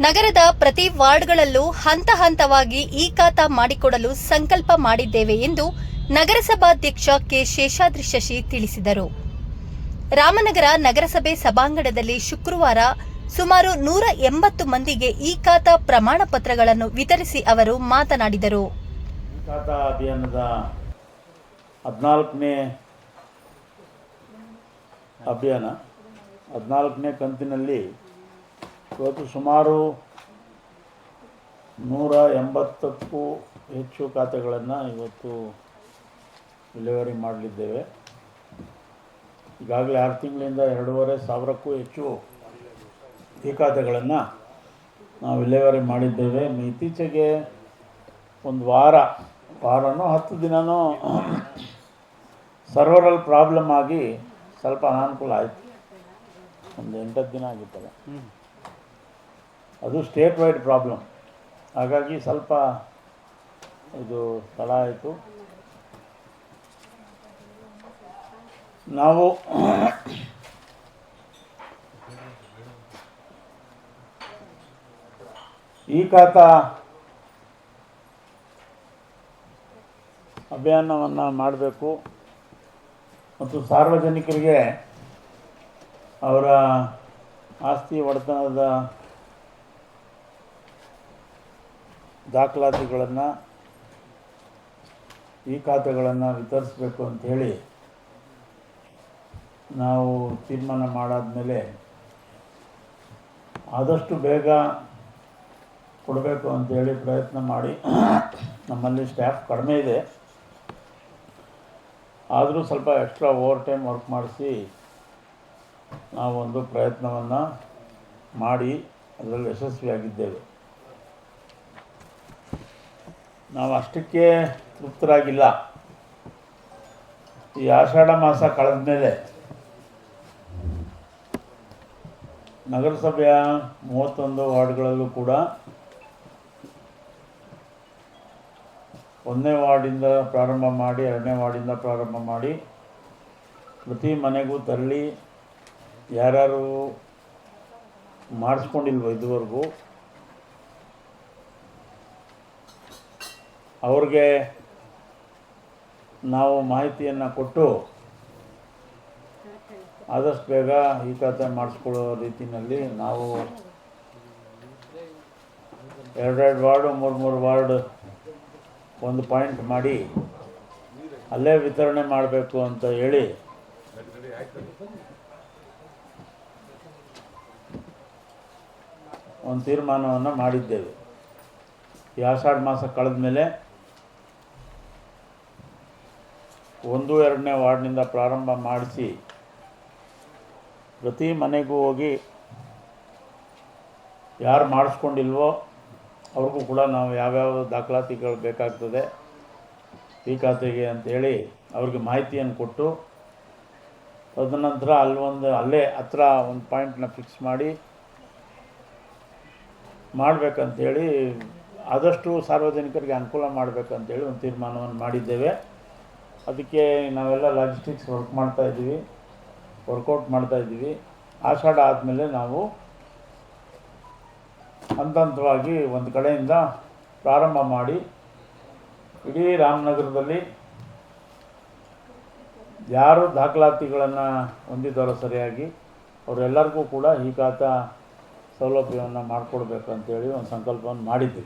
ನಗರದ ಪ್ರತಿ ವಾರ್ಡ್ಗಳಲ್ಲೂ ಹಂತ ಹಂತವಾಗಿ ಈ ಖಾತಾ ಮಾಡಿಕೊಡಲು ಸಂಕಲ್ಪ ಮಾಡಿದ್ದೇವೆ ಎಂದು ನಗರಸಭಾಧ್ಯಕ್ಷ ಕೆ ಶೇಷಾದ್ರಿ ಶಶಿ ತಿಳಿಸಿದರು. ರಾಮನಗರ ನಗರಸಭೆ ಸಭಾಂಗಣದಲ್ಲಿ ಶುಕ್ರವಾರ ಸುಮಾರು 180 ಮಂದಿಗೆ ಈ ಖಾತಾ ಪ್ರಮಾಣ ಪತ್ರಗಳನ್ನು ವಿತರಿಸಿ ಅವರು ಮಾತನಾಡಿದರು. ಈ ಖಾತಾ ಅಭಿಯಾನದ 14ನೇ ಅಭಿಯಾನ 14ನೇ ಕಂತಿನಲ್ಲಿ ಇವತ್ತು ಸುಮಾರು 180ಕ್ಕೂ ಹೆಚ್ಚು ಖಾತೆಗಳನ್ನು ಇವತ್ತು ವಿಲೇವಾರಿ ಮಾಡಲಿದ್ದೇವೆ. ಈಗಾಗಲೇ 6 ತಿಂಗಳಿಂದ 2,500ಕ್ಕೂ ಹೆಚ್ಚು ಈ ಖಾತೆಗಳನ್ನು ನಾವು ವಿಲೇವಾರಿ ಮಾಡಿದ್ದೇವೆ. ಇತ್ತೀಚೆಗೆ ಒಂದು ವಾರನೋ 10 ದಿನನೋ ಸರ್ವರಲ್ಲಿ ಪ್ರಾಬ್ಲಮ್ ಆಗಿ ಸ್ವಲ್ಪ ಅನಾನುಕೂಲ ಆಯಿತು. ಒಂದು 8 ದಿನ ಆಗಿತ್ತಲ್ಲ, ಅದು ಸ್ಟೇಟ್ ವೈಡ್ ಪ್ರಾಬ್ಲಮ್. ಹಾಗಾಗಿ ಸ್ವಲ್ಪ ಇದು ತಡ ಆಯಿತು. ನಾವು ಈ ಖಾತಾ ಅಭಿಯಾನವನ್ನು ಮಾಡಬೇಕು ಮತ್ತು ಸಾರ್ವಜನಿಕರಿಗೆ ಅವರ ಆಸ್ತಿ ಒಡೆತನದ ದಾಖಲಾತಿಗಳನ್ನು ಈ ಖಾತೆಗಳನ್ನು ವಿತರಿಸಬೇಕು ಅಂಥೇಳಿ ನಾವು ತೀರ್ಮಾನ ಮಾಡಾದಮೇಲೆ ಆದಷ್ಟು ಬೇಗ ಕೊಡಬೇಕು ಅಂಥೇಳಿ ಪ್ರಯತ್ನ ಮಾಡಿ, ನಮ್ಮಲ್ಲಿ ಸ್ಟಾಫ್ ಕಡಿಮೆ ಇದೆ, ಆದರೂ ಸ್ವಲ್ಪ ಎಕ್ಸ್ಟ್ರಾ ಓವರ್ ಟೈಮ್ ವರ್ಕ್ ಮಾಡಿಸಿ ನಾವೊಂದು ಪ್ರಯತ್ನವನ್ನು ಮಾಡಿ ಅದರಲ್ಲಿ ಯಶಸ್ವಿಯಾಗಿದ್ದೇವೆ. ನಾವು ಅಷ್ಟಕ್ಕೆ ತೃಪ್ತರಾಗಿಲ್ಲ. ಈ ಆಷಾಢ ಮಾಸ ಕಳೆದ ಮೇಲೆ ನಗರಸಭೆಯ 31 ವಾರ್ಡ್ಗಳಲ್ಲೂ ಕೂಡ 1ನೇ ವಾರ್ಡಿಂದ ಪ್ರಾರಂಭ ಮಾಡಿ 2ನೇ ವಾರ್ಡಿಂದ ಪ್ರಾರಂಭ ಮಾಡಿ ಪ್ರತಿ ಮನೆಗೂ ತೆರಳಿ ಯಾರ್ಯಾರು ಮಾಡಿಸ್ಕೊಂಡಿಲ್ವೋ ಇದುವರೆಗೂ ಅವ್ರಿಗೆ ನಾವು ಮಾಹಿತಿಯನ್ನು ಕೊಟ್ಟು ಆದಷ್ಟು ಬೇಗ ಈ ಖಾತೆ ಮಾಡಿಸ್ಕೊಳ್ಳೋ ರೀತಿಯಲ್ಲಿ ನಾವು 2 ವಾರ್ಡು 3 ವಾರ್ಡ್ ಒಂದು ಪಾಯಿಂಟ್ ಮಾಡಿ ಅಲ್ಲೇ ವಿತರಣೆ ಮಾಡಬೇಕು ಅಂತ ಹೇಳಿ ಒಂದು ತೀರ್ಮಾನವನ್ನು ಮಾಡಿದ್ದೇವೆ. ಈ ಆಷಾಢ ಮಾಸ ಕಳೆದ ಮೇಲೆ 1, 2ನೇ ವಾರ್ಡ್ನಿಂದ ಪ್ರಾರಂಭ ಮಾಡಿಸಿ ಪ್ರತಿ ಮನೆಗೂ ಹೋಗಿ ಯಾರು ಮಾಡಿಸ್ಕೊಂಡಿಲ್ವೋ ಅವ್ರಿಗೂ ಕೂಡ ನಾವು ಯಾವ್ಯಾವ ದಾಖಲಾತಿಗಳು ಬೇಕಾಗ್ತದೆ ಈ ಖಾತೆಗೆ ಅಂಥೇಳಿ ಅವ್ರಿಗೆ ಮಾಹಿತಿಯನ್ನು ಕೊಟ್ಟು, ತದನಂತರ ಅಲ್ಲೇ ಹತ್ರ ಒಂದು ಪಾಯಿಂಟ್ನ ಫಿಕ್ಸ್ ಮಾಡಿ ಮಾಡಬೇಕಂತೇಳಿ ಆದಷ್ಟು ಸಾರ್ವಜನಿಕರಿಗೆ ಅನುಕೂಲ ಮಾಡಬೇಕಂತೇಳಿ ಒಂದು ತೀರ್ಮಾನವನ್ನು ಮಾಡಿದ್ದೇವೆ. ಅದಕ್ಕೆ ನಾವೆಲ್ಲ ಲಾಜಿಸ್ಟಿಕ್ಸ್ ವರ್ಕೌಟ್ ಮಾಡ್ತಾಯಿದ್ದೀವಿ. ಆಷಾಢ ಆದಮೇಲೆ ನಾವು ಹಂತವಾಗಿ ಒಂದು ಕಡೆಯಿಂದ ಪ್ರಾರಂಭ ಮಾಡಿ ಇಡೀ ರಾಮನಗರದಲ್ಲಿ ಯಾರು ದಾಖಲಾತಿಗಳನ್ನು ಹೊಂದಿದ್ದಾರೋ ಸರಿಯಾಗಿ ಅವರೆಲ್ಲರಿಗೂ ಕೂಡ ಈ ಖಾತಾ ಸೌಲಭ್ಯವನ್ನು ಮಾಡಿಕೊಡ್ಬೇಕಂತೇಳಿ ಒಂದು ಸಂಕಲ್ಪವನ್ನು ಮಾಡಿದ್ವಿ.